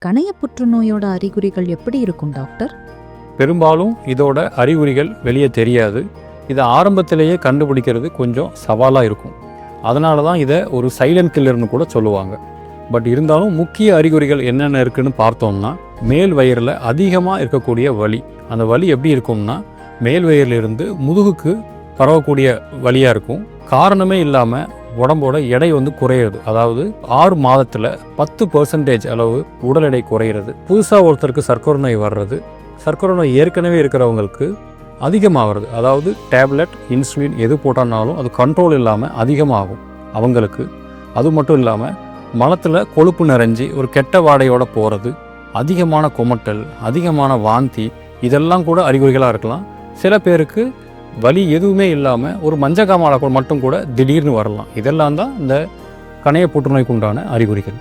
கணைய புற்றுநோயோட அறிகுறிகள் எப்படி இருக்கும் டாக்டர்? பெரும்பாலும் இதோட அறிகுறிகள் வெளியே தெரியாது. இதை ஆரம்பத்திலேயே கண்டுபிடிக்கிறது கொஞ்சம் சவாலாக இருக்கும். அதனால தான் இதை ஒரு சைலண்ட் கில்லர்னு கூட சொல்லுவாங்க. பட் இருந்தாலும் முக்கிய அறிகுறிகள் என்னென்ன இருக்குன்னு பார்த்தோம்னா, மேல் வயிறில் அதிகமாக இருக்கக்கூடிய வலி. அந்த வலி எப்படி இருக்கும்னா, மேல் வயிறிலிருந்து முதுகுக்கு பரவக்கூடிய வலியாக இருக்கும். காரணமே இல்லாமல் உடம்போட எடை குறையிறது. அதாவது 6 மாதத்தில் 10% அளவு உடல் எடை குறையிறது. புதுசாக ஒருத்தருக்கு சர்க்கரை நோய் வர்றது, சர்க்கரை நோய் ஏற்கனவே இருக்கிறவங்களுக்கு அதிகமாகிறது. அதாவது டேப்லெட், இன்சுலின் எது போட்டாலும் அது கண்ட்ரோல் இல்லாமல் அதிகமாகும் அவங்களுக்கு. அது மட்டும் இல்லாமல் மலத்தில் கொழுப்பு நிறைஞ்சி ஒரு கெட்ட வாடையோடு போகிறது, அதிகமான குமட்டல், அதிகமான வாந்தி, இதெல்லாம் கூட அறிகுறிகளாக இருக்கலாம். சில பேருக்கு வலி எதுவுமே இல்லாமல் ஒரு மஞ்சக்காமாலை மட்டும் கூட திடீர்னு வரலாம். இதெல்லாம் தான் இந்த கணைய புற்றுநோய்க்கு உண்டான அறிகுறிகள்.